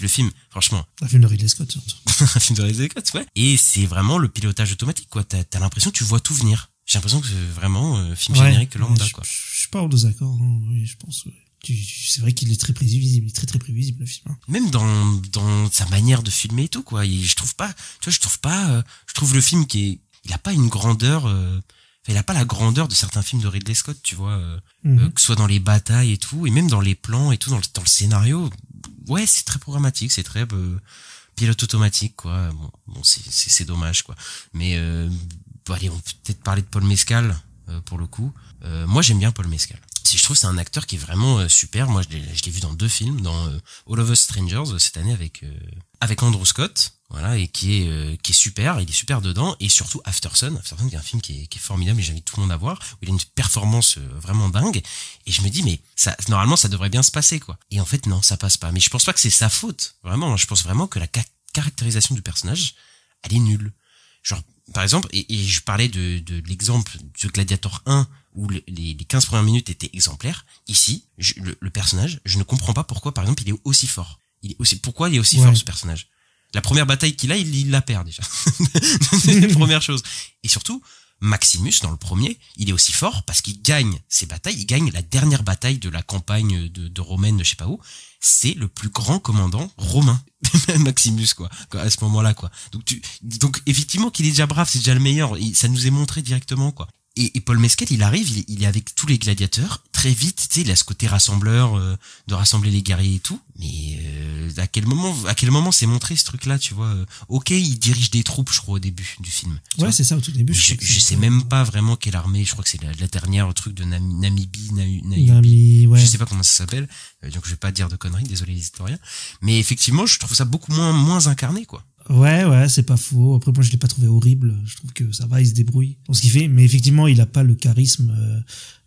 le film, franchement, un film de Ridley Scott, surtout. Un film de Ridley Scott, ouais. Et c'est vraiment le pilotage automatique, quoi. T'as l'impression que tu vois tout venir. J'ai l'impression que c'est vraiment film générique lambda, quoi. Je suis pas en désaccord, hein. Oui, je pense. Ouais. C'est vrai qu'il est très prévisible, très très prévisible, le film. Hein. Même dans sa manière de filmer et tout, quoi. Je trouve le film il a pas une grandeur, il a pas la grandeur de certains films de Ridley Scott, tu vois, que ce soit dans les batailles et tout, et même dans les plans et tout, dans le scénario. Ouais, c'est très programmatique, c'est très pilote automatique, quoi. Bon, c'est dommage, quoi. Mais allez, on peut peut-être parler de Paul Mescal pour le coup. Moi, j'aime bien Paul Mescal. Je trouve que c'est un acteur qui est vraiment super. Moi, je l'ai vu dans 2 films, dans All of Us Strangers cette année avec Andrew Scott, voilà, et qui est super. Il est super dedans, et surtout Aftersun, qui est un film qui est formidable, et j'invite tout le monde à voir, où il a une performance vraiment dingue. Et je me dis, mais ça, normalement, ça devrait bien se passer, quoi. Et en fait, non, ça passe pas. Mais je pense pas que c'est sa faute. Vraiment, je pense vraiment que la caractérisation du personnage, elle est nulle. Genre, par exemple, et je parlais de l'exemple de Gladiator 1, où les 15 premières minutes étaient exemplaires. Ici, le personnage, je ne comprends pas pourquoi, par exemple, il est aussi fort. Pourquoi il est aussi fort, ce personnage? La première bataille qu'il a, il la perd, déjà. C'est la première chose. Et surtout, Maximus, dans le premier, il est aussi fort parce qu'il gagne ses batailles. Il gagne la dernière bataille de la campagne de Romaine, de je sais pas où. C'est le plus grand commandant romain. Maximus, quoi, à ce moment-là, quoi. Donc effectivement qu'il est déjà brave, c'est déjà le meilleur. Et ça nous est montré directement, quoi. Et Paul Mescal, il arrive, il est avec tous les gladiateurs, très vite, tu sais, il a ce côté rassembleur, de rassembler les guerriers et tout, mais à quel moment c'est montré ce truc-là, tu vois. Ok, il dirige des troupes, je crois, au début du film. Ouais, c'est ça, au tout début. Je sais même pas vraiment quelle armée, je crois que c'est la dernière truc de Namibie, ouais. Je sais pas comment ça s'appelle, donc je vais pas dire de conneries, désolé les historiens, mais effectivement, je trouve ça beaucoup moins incarné, quoi. Ouais, c'est pas faux. Après, moi, je l'ai pas trouvé horrible. Je trouve que ça va, il se débrouille dans ce qu'il fait. Mais effectivement, il a pas le charisme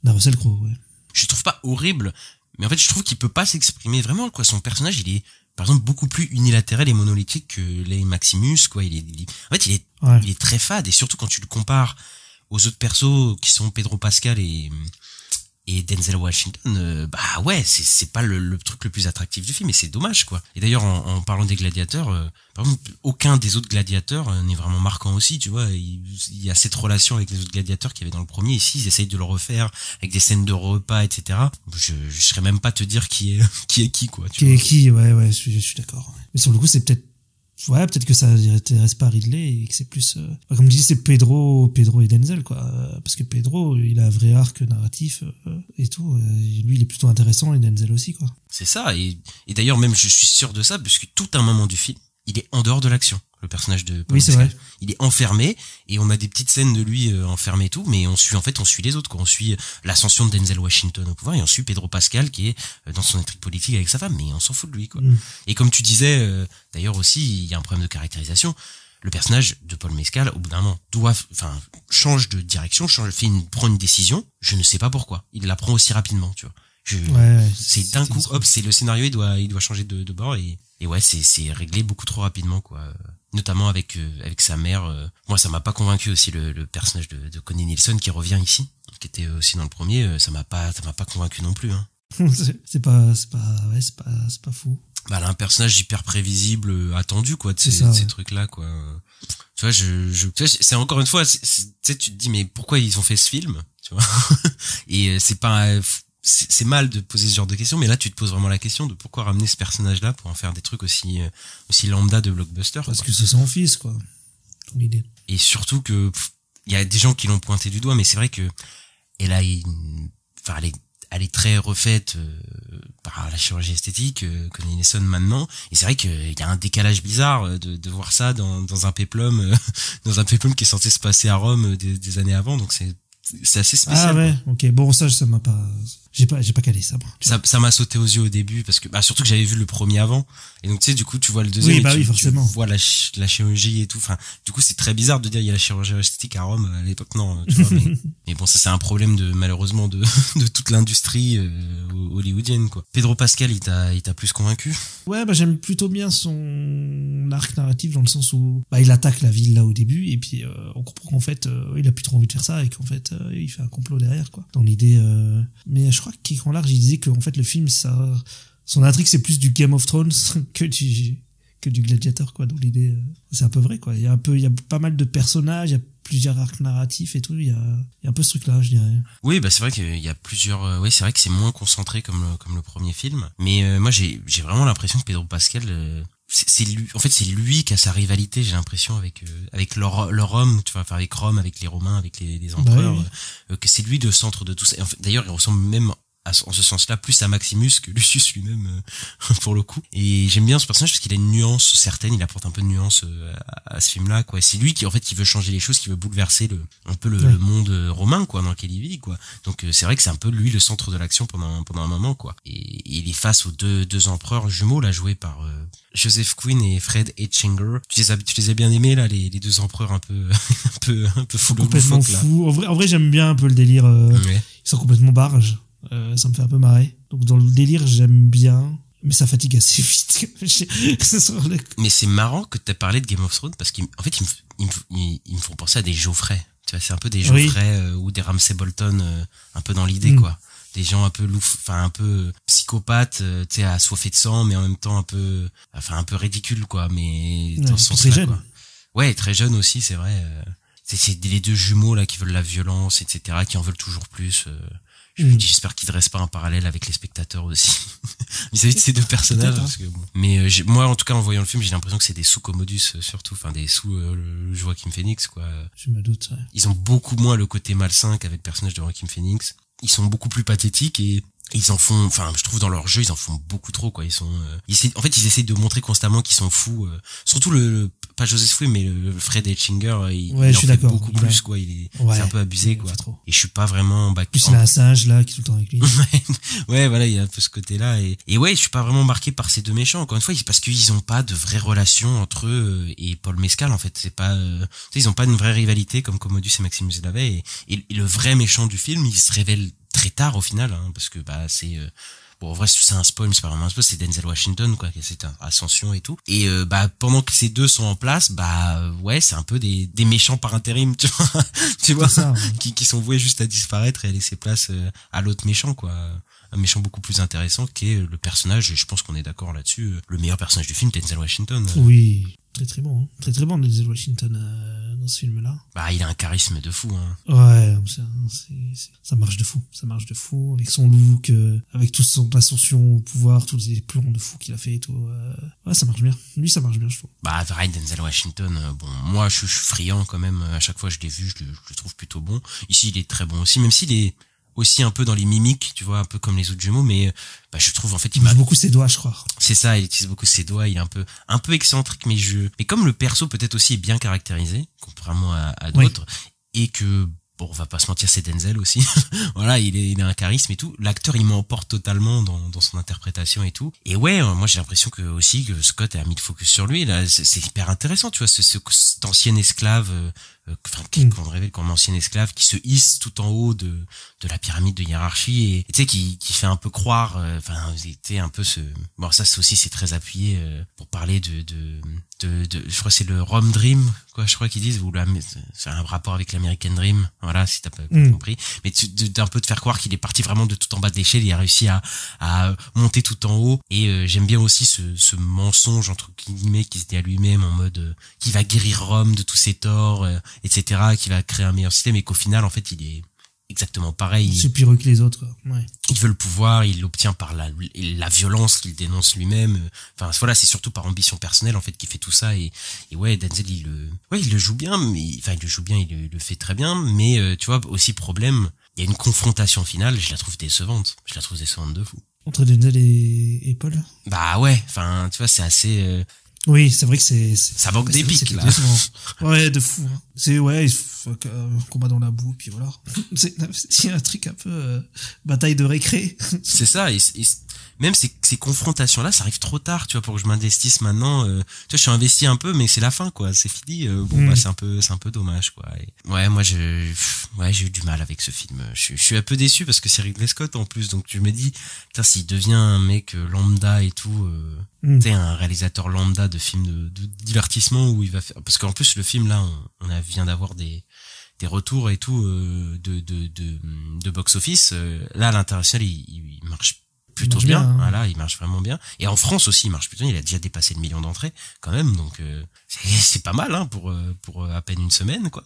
d'un Russell Crowe, ouais. je trouve pas horrible, mais en fait je trouve qu'il peut pas s'exprimer vraiment, quoi. Son personnage, il est par exemple beaucoup plus unilatéral et monolithique que les Maximus, quoi. En fait il est très fade, et surtout quand tu le compares aux autres persos qui sont Pedro Pascal et Denzel Washington, bah ouais, c'est pas le truc le plus attractif du film, et c'est dommage, quoi. Et d'ailleurs, en parlant des gladiateurs, par exemple, aucun des autres gladiateurs n'est vraiment marquant aussi, tu vois. Il y a cette relation avec les autres gladiateurs qu'il y avait dans le premier. Ici, ils essayent de le refaire avec des scènes de repas, etc. Je serais même pas te dire qui est qui, quoi. Qui est qui, ouais, je suis d'accord. Mais sur le coup, c'est peut-être que ça n'intéresse pas Ridley et que c'est plus comme je dis, c'est Pedro et Denzel, quoi, parce que Pedro, il a un vrai arc narratif et tout, et lui il est plutôt intéressant, et Denzel aussi, quoi. C'est ça, et d'ailleurs même je suis sûr de ça, puisque tout un moment du film il est en dehors de l'action, le personnage de Paul Mescal. Mescal. Il est enfermé, et on a des petites scènes de lui enfermé et tout, mais on suit les autres, quoi. On suit l'ascension de Denzel Washington au pouvoir, et on suit Pedro Pascal qui est dans son intrigue politique avec sa femme, mais on s'en fout de lui, quoi. Et comme tu disais, d'ailleurs aussi, il y a un problème de caractérisation. Le personnage de Paul Mescal, au bout d'un moment, change de direction, prend une décision, je ne sais pas pourquoi. Il la prend aussi rapidement, tu vois. C'est d'un coup, hop, c'est le scénario, il doit changer de bord, et ouais, c'est réglé beaucoup trop rapidement, quoi. Notamment avec sa mère. Moi, ça m'a pas convaincu aussi, le personnage de Connie Nielsen qui revient ici, qui était aussi dans le premier. Ça m'a pas convaincu non plus, hein. c'est pas fou. Bah, elle a un personnage hyper prévisible, attendu, quoi, de ces trucs-là, quoi. Tu vois, tu vois, c'est encore une fois, tu sais, tu te dis, mais pourquoi ils ont fait ce film, tu vois? Et c'est mal de poser ce genre de questions, mais là tu te poses vraiment la question de pourquoi ramener ce personnage-là pour en faire des trucs aussi lambda de blockbuster. Parce que c'est son fils, quoi. Ton idée. Et surtout que il y a des gens qui l'ont pointé du doigt, mais c'est vrai que elle est très refaite par la chirurgie esthétique, Connie Nielsen maintenant, et c'est vrai qu'il y a un décalage bizarre de voir ça dans un péplum dans un péplum qui est censé se passer à Rome des années avant, donc c'est assez spécial. Ah ouais, quoi. Ok, bon, ça m'a pas, j'ai pas calé ça, moi. Ça m'a sauté aux yeux au début, parce que, surtout que j'avais vu le premier avant, et donc, tu sais, du coup, tu vois le deuxième, oui, forcément. Tu vois la chirurgie et tout, enfin, du coup, c'est très bizarre de dire, il y a la chirurgie esthétique à Rome, à l'époque, non, tu vois, mais bon, ça, c'est un problème malheureusement, de toute l'industrie, hollywoodienne, quoi. Pedro Pascal, il t'a plus convaincu? Ouais, j'aime plutôt bien son arc narratif, dans le sens où, il attaque la ville, là, au début, et puis, on comprend qu'en fait, il a plus trop envie de faire ça, et qu'en fait, il fait un complot derrière, quoi. Dans l'idée, mais je crois qu'en large, il disait qu'en fait, le film, son intrigue, c'est plus du Game of Thrones que du Gladiator, quoi. Dans l'idée, c'est un peu vrai, quoi. Il y a pas mal de personnages, il y a plusieurs arcs narratifs et tout, il y a un peu ce truc-là, je dirais. Oui, c'est vrai qu'il y a plusieurs, c'est vrai que c'est moins concentré comme le premier film, mais moi, j'ai vraiment l'impression que Pedro Pascal, c'est lui qui a sa rivalité, j'ai l'impression, avec leur Rome, tu vois, enfin avec Rome, avec les Romains, avec les empereurs, que c'est lui le centre de tout ça. En fait, d'ailleurs, il ressemble même en ce sens-là plus à Maximus que Lucius lui-même, pour le coup. Et j'aime bien ce personnage parce qu'il a une nuance certaine, il apporte un peu de nuance à ce film-là, quoi. C'est lui qui veut changer les choses, qui veut bouleverser le monde romain, quoi, dans lequel il vit, quoi. Donc c'est vrai que c'est un peu lui le centre de l'action pendant un moment, quoi. Et il est face aux deux empereurs jumeaux, là, joués par Joseph Quinn et Fred Etchinger. Tu les as bien aimés, là, les deux empereurs un peu fous, complètement fous. En vrai, j'aime bien un peu le délire. Ils sont complètement barges. Ça me fait un peu marrer. Donc dans le délire, j'aime bien, mais ça fatigue assez vite. Mais c'est marrant que tu aies parlé de Game of Thrones, parce qu'en fait, ils me font penser à des Geoffrey. Tu vois, c'est un peu des Geoffrey ou des Ramsay Bolton, un peu dans l'idée, quoi. Des gens un peu un peu psychopathes, tu sais, assoiffés de sang, mais en même temps un peu ridicules, quoi. Mais dans ce sens-là, très jeune. quoi. Ouais, très jeune aussi, c'est vrai. C'est les deux jumeaux là qui veulent la violence, etc., qui en veulent toujours plus. J'espère qu'ils dressent pas un parallèle avec les spectateurs aussi vis-à-vis de ces deux personnages, parce que bon. Mais moi, en tout cas, en voyant le film, j'ai l'impression que c'est des sous Commodus, surtout, enfin des sous Joaquin Phoenix, quoi. Je me doute. Ouais. Ils ont beaucoup moins le côté malsain qu'avec le personnage de Joaquin Phoenix. Ils sont beaucoup plus pathétiques et ils en font, enfin, je trouve dans leur jeu, ils en font beaucoup trop, quoi. Ils essayent de montrer constamment qu'ils sont fous. Surtout pas Joseph Quinn, mais le Fred Etchinger, il en fait beaucoup plus, quoi. C'est un peu abusé, quoi. Et je suis pas vraiment Plus il a un singe, là, qui est tout le temps avec lui. Ouais, voilà, il y a un peu ce côté-là. Et ouais, je suis pas vraiment marqué par ces deux méchants, encore une fois, parce qu'ils ont pas de vraie relation entre eux et Paul Mescal, en fait. C'est pas, ils ont pas une vraie rivalité comme Commodus et Maximus l'avaient. Et le vrai méchant du film, il se révèle très très tard au final, hein, parce que bah c'est bon, en vrai, c'est un spoil, mais c'est pas vraiment un spoil, c'est Denzel Washington, quoi, qui a cette ascension et tout. Et, bah, pendant que ces deux sont en place, bah, ouais, c'est un peu des méchants par intérim, tu vois, ça, ouais. qui sont voués juste à disparaître et à laisser place à l'autre méchant, quoi. Un méchant beaucoup plus intéressant qui est le personnage, et je pense qu'on est d'accord là-dessus, le meilleur personnage du film, Denzel Washington. Oui, très bon, hein. Très bon Denzel Washington dans ce film-là. Bah, il a un charisme de fou, hein. Ouais, ça marche de fou, avec son look, avec toute son ascension au pouvoir, tous les plans de fou qu'il a fait et tout. Ouais, ça marche bien. Lui, ça marche bien, je trouve. Bah, pareil, Denzel Washington, bon, moi, je suis friand quand même, à chaque fois que je l'ai vu, je le trouve plutôt bon. Ici, il est très bon aussi, même s'il est aussi un peu dans les mimiques, tu vois, un peu comme les autres jumeaux, mais bah, je trouve en fait il utilise beaucoup ses doigts, je crois. C'est ça, il utilise beaucoup ses doigts, il est un peu excentrique, mais comme le perso peut-être aussi est bien caractérisé, contrairement à d'autres, oui. Et que bon, on va pas se mentir, c'est Denzel aussi. Voilà, il a un charisme et tout. L'acteur, il m'emporte totalement dans son interprétation et tout. Et ouais, moi j'ai l'impression que Scott a mis le focus sur lui. Là, c'est hyper intéressant, tu vois, cet ancien esclave, qu'on révèle comme ancien esclave qui se hisse tout en haut de la pyramide de hiérarchie et tu sais qui fait un peu croire, c'était un peu bon, ça c'est très appuyé pour parler de je crois que c'est le Rome Dream, quoi, je crois qu'ils disent, ou c'est un rapport avec l'American Dream, voilà, si t'as pas compris, mais d'un peu de faire croire qu'il est parti vraiment de tout en bas de l'échelle, il a réussi à monter tout en haut, et j'aime bien aussi ce mensonge entre guillemets qui se dit à lui-même en mode qui va guérir Rome de tous ses torts, etc., qui va créer un meilleur système, et qu'au final en fait il est exactement pareil. C'est pire que les autres, quoi. Ouais. Il veut le pouvoir, il l'obtient par la violence qu'il dénonce lui-même. Enfin voilà, c'est surtout par ambition personnelle en fait qu'il fait tout ça, et ouais, Denzel il le joue bien, mais il le fait très bien, mais tu vois, aussi problème, il y a une confrontation finale, je la trouve décevante de fou. Entre Denzel et Paul. Bah ouais, enfin tu vois, c'est assez oui, c'est vrai que ça manque d'épique, là. Ouais, de fou. Hein. C'est, ouais, il faut un combat dans la boue, puis voilà. C'est un truc un peu bataille de récré. C'est ça, et même ces confrontations-là, ça arrive trop tard, tu vois, pour que je m'investisse maintenant. Tu vois, je suis investi un peu, mais c'est la fin, quoi. C'est fini. Bah, c'est un peu dommage, quoi. Et ouais, moi, j'ai eu du mal avec ce film. Je suis un peu déçu parce que c'est Ridley Scott en plus, donc je me dis, putain, s'il devient un mec lambda et tout, tu sais, un réalisateur lambda de films de divertissement où il va faire, parce qu'en plus le film là, on vient d'avoir des retours et tout de box office. Là, à l'international, il marche plutôt bien. Hein. Voilà, il marche vraiment bien. Et en France aussi, il marche plutôt bien. Il a déjà dépassé le 1 million d'entrées quand même, donc c'est pas mal, hein, pour à peine une semaine, quoi.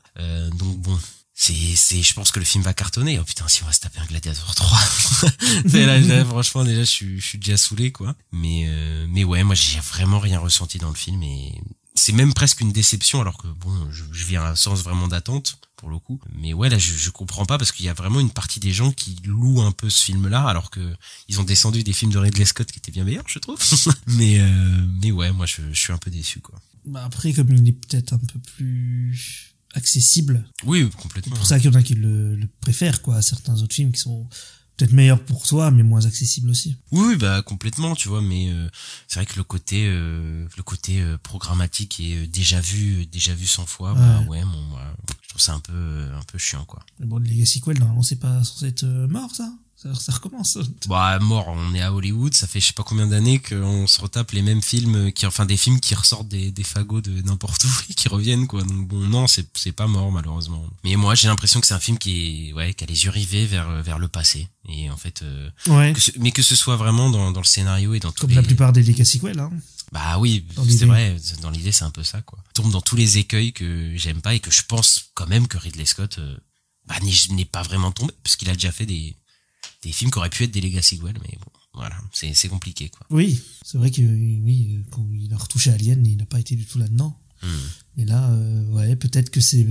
Donc bon. Je pense que le film va cartonner. Oh putain, si on va se taper un Gladiator 3. Là, franchement, déjà, je suis déjà saoulé, quoi. Mais ouais, moi, j'ai vraiment rien ressenti dans le film, et c'est même presque une déception, alors que bon, je viens sans vraiment d'attente, pour le coup. Mais ouais, là, je comprends pas, parce qu'il y a vraiment une partie des gens qui louent un peu ce film-là, alors que ils ont descendu des films de Ridley Scott qui étaient bien meilleurs, je trouve. mais ouais, moi, je suis un peu déçu, quoi. Bah après, comme il est peut-être un peu plus accessible. Oui, complètement. C'est pour ça qu'il y en a qui le préfèrent, quoi, à certains autres films qui sont peut-être meilleurs pour toi, mais moins accessibles aussi. Oui, bah complètement, tu vois, mais c'est vrai que le côté programmatique et déjà vu 100 fois, bah ouais, bon, moi, je trouve ça un peu chiant, quoi. Mais bon, les sequels, normalement, c'est pas censé être mort, ça recommence. Bah, mort, on est à Hollywood, ça fait je sais pas combien d'années qu'on se retape les mêmes films, des films qui ressortent des fagots de n'importe où et qui reviennent, quoi. Donc bon, non, c'est pas mort, malheureusement. Mais moi, j'ai l'impression que c'est un film qui a les yeux rivés vers le passé. Et en fait, ouais. Mais que ce soit vraiment dans le scénario et dans tous comme la plupart des sequels, hein. Bah oui, c'est vrai, dans l'idée, c'est un peu ça, quoi. Tombe dans tous les écueils que j'aime pas, et que je pense quand même que Ridley Scott, n'est pas vraiment tombé, parce qu'il a déjà fait des films qui auraient pu être des legacy sequels, mais bon, voilà, c'est compliqué, quoi. Oui, c'est vrai que oui, quand il a retouché Alien, il n'a pas été du tout là-dedans. Mais là, ouais, peut-être que c'est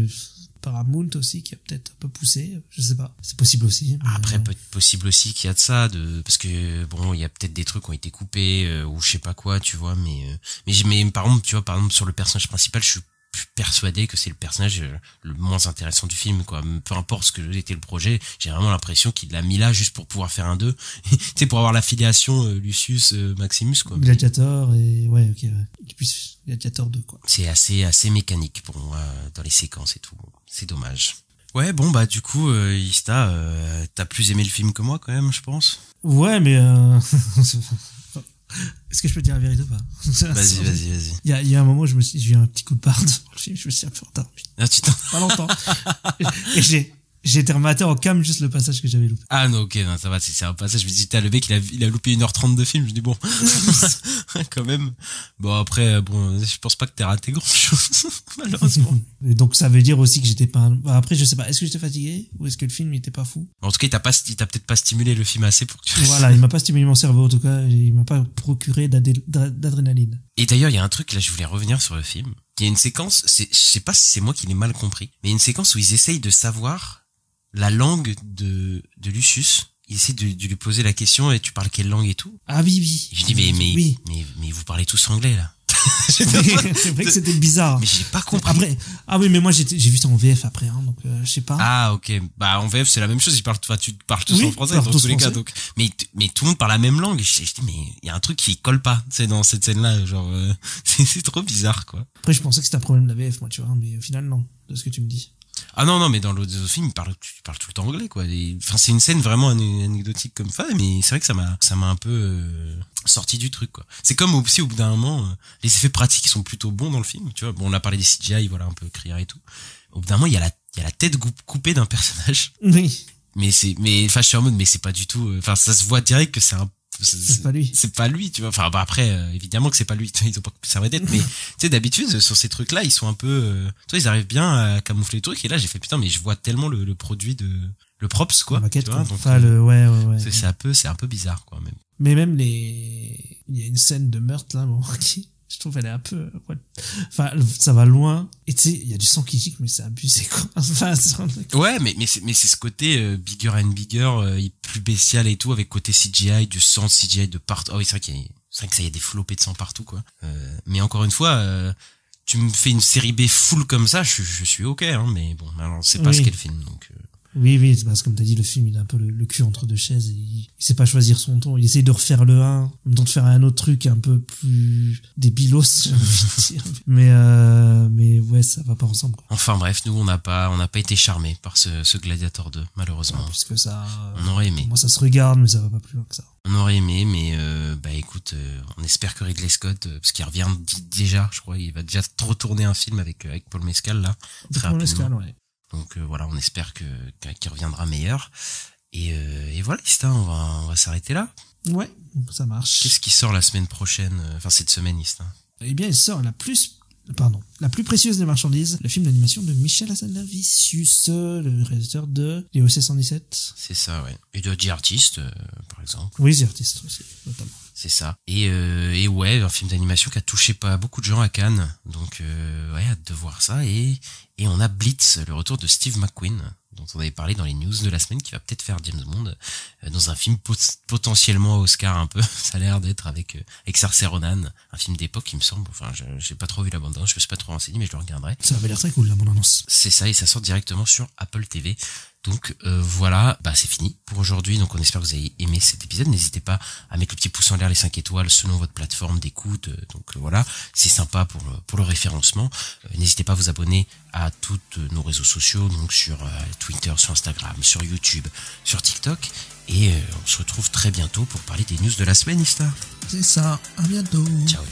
Paramount aussi qui a peut-être un peu poussé, je sais pas, c'est possible aussi. Après, possible aussi qu'il y a de ça, parce que bon, il y a peut-être des trucs qui ont été coupés, ou je sais pas quoi, tu vois, mais par exemple, sur le personnage principal, je suis persuadé que c'est le personnage le moins intéressant du film, quoi. Peu importe ce que était le projet, j'ai vraiment l'impression qu'il l'a mis là juste pour pouvoir faire un 2. Tu sais, pour avoir l'affiliation Lucius Maximus, quoi. Gladiator, et ouais, ok, ouais. Et puis Gladiator 2, quoi. C'est assez mécanique pour moi dans les séquences et tout. C'est dommage. Ouais, bon, bah, du coup, Ista, t'as plus aimé le film que moi, quand même, je pense. Ouais, mais est-ce que je peux te dire la vérité ou pas? Vas-y. Il y a un moment où j'ai eu un petit coup de barre. Je me suis un peu endormi. Ah, Pas longtemps. Et j'ai été rematé en cam juste le passage que j'avais loupé. Ah non, ok, non, ça va, c'est un passage. Je me dis, le mec, il a loupé 1h30 de film. Je dis, bon, quand même. Bon, après, je pense pas que t'aies raté grand chose, malheureusement. Et donc, ça veut dire aussi que j'étais pas, après, je sais pas, est-ce que j'étais fatigué ou est-ce que le film, il était pas fou? En tout cas, il t'a peut-être pas stimulé le film assez pour que tu... Voilà, il m'a pas stimulé mon cerveau, en tout cas, il m'a pas procuré d'adrénaline. Et d'ailleurs, il y a un truc, là, je voulais revenir sur le film. Il y a une séquence, je sais pas si c'est moi qui l'ai mal compris, mais il y a une séquence où ils essayent de savoir la langue de Lucius. Il essaie de lui poser la question, et tu parles quelle langue et tout? Ah oui. Je dis, mais vous parlez tous anglais, là. C'est vrai que c'était bizarre. Mais j'ai pas compris. Après, oui, mais moi j'ai vu ça en VF après, hein, donc je sais pas. Ah ok, bah en VF c'est la même chose. Tu parles tous en français dans tous les cas. Donc, mais tout le monde parle la même langue. Je dis mais il y a un truc qui colle pas. C'est dans cette scène-là, genre c'est trop bizarre quoi. Après je pensais que c'était un problème de la VF, moi tu vois, mais au final non, de ce que tu me dis. Ah non, mais dans l'autre film, tu parles tout le temps anglais, quoi. Enfin, c'est une scène vraiment anecdotique comme ça, mais c'est vrai que ça m'a un peu sorti du truc, quoi. C'est comme aussi, au bout d'un moment, les effets pratiques sont plutôt bons dans le film, tu vois. Bon, on a parlé des CGI, voilà, un peu criard et tout. Au bout d'un moment, il y a la tête coupée d'un personnage. Oui. Mais enfin, je suis en mode, mais c'est pas du tout, enfin, ça se voit direct que c'est pas lui. C'est pas lui, tu vois. Enfin, après, évidemment que c'est pas lui. Ils ont pas servi d'être, mais, tu sais, d'habitude, sur ces trucs-là, ils sont un peu, tu vois, ils arrivent bien à camoufler le truc. Et là, j'ai fait, putain, mais je vois tellement le produit le props, quoi. La maquette, tu vois, donc, ouais. C'est un peu bizarre, quoi, même. Mais même il y a une scène de meurtre, là, bon, qui, je trouve elle est un peu, enfin, ça va loin. Et tu sais, il y a du sang qui gicle, mais c'est abusé, quoi. Enfin, ouais, mais c'est ce côté bigger and bigger, plus bestial et tout, avec côté CGI, du sang CGI de partout. Oh oui, c'est vrai que ça y a des flopées de sang partout, quoi. Mais encore une fois, tu me fais une série B full comme ça, je suis ok, hein, mais bon, alors c'est pas ce qu'est le film, donc. Oui, c'est parce que comme t'as dit, le film, il a un peu le cul entre deux chaises et il sait pas choisir son ton. Il essaye de refaire le 1, en même temps de faire un autre truc un peu plus débilos, j'ai envie de dire. Mais ouais, ça va pas ensemble, quoi. Enfin bref, nous, on n'a pas été charmés par ce Gladiator 2, malheureusement. Plus que ça. On aurait aimé. Moi, ça se regarde, mais ça va pas plus loin que ça. On aurait aimé, mais bah écoute, on espère que Ridley Scott, parce qu'il revient déjà, je crois, il va déjà retourner un film avec Paul Mescal, là. Très rapidement. Mescal, ouais. Donc voilà, on espère qu'il reviendra meilleur. Et voilà, Ista, on va s'arrêter là. Ouais, ça marche. Qu'est-ce qui sort la semaine prochaine, enfin cette semaine, Ista? Eh bien, il sort la plus précieuse des marchandises, le film d'animation de Michel Hazanavicius, le réalisateur de Les OC 117. C'est ça, ouais. Et de The Artist, par exemple. Oui, The Artist aussi, notamment. C'est ça. Et ouais, un film d'animation qui a touché pas beaucoup de gens à Cannes. Donc, ouais, hâte de voir ça. Et on a Blitz, le retour de Steve McQueen, dont on avait parlé dans les news de la semaine, qui va peut-être faire James Bond, dans un film potentiellement Oscar un peu. Ça a l'air d'être avec Saoirse Ronan, un film d'époque, il me semble. Enfin, j'ai pas trop vu la bande-annonce, je me suis pas trop renseigné, mais je le regarderai. Ça avait l'air très cool, la bande-annonce. C'est ça, et ça sort directement sur Apple TV. Donc voilà, bah c'est fini pour aujourd'hui. Donc on espère que vous avez aimé cet épisode. N'hésitez pas à mettre le petit pouce en l'air, les 5 étoiles selon votre plateforme d'écoute. Donc voilà, c'est sympa pour le référencement. N'hésitez pas à vous abonner à toutes nos réseaux sociaux, donc sur Twitter, sur Instagram, sur YouTube, sur TikTok. Et on se retrouve très bientôt pour parler des news de la semaine, Ista. C'est ça, à bientôt. Ciao.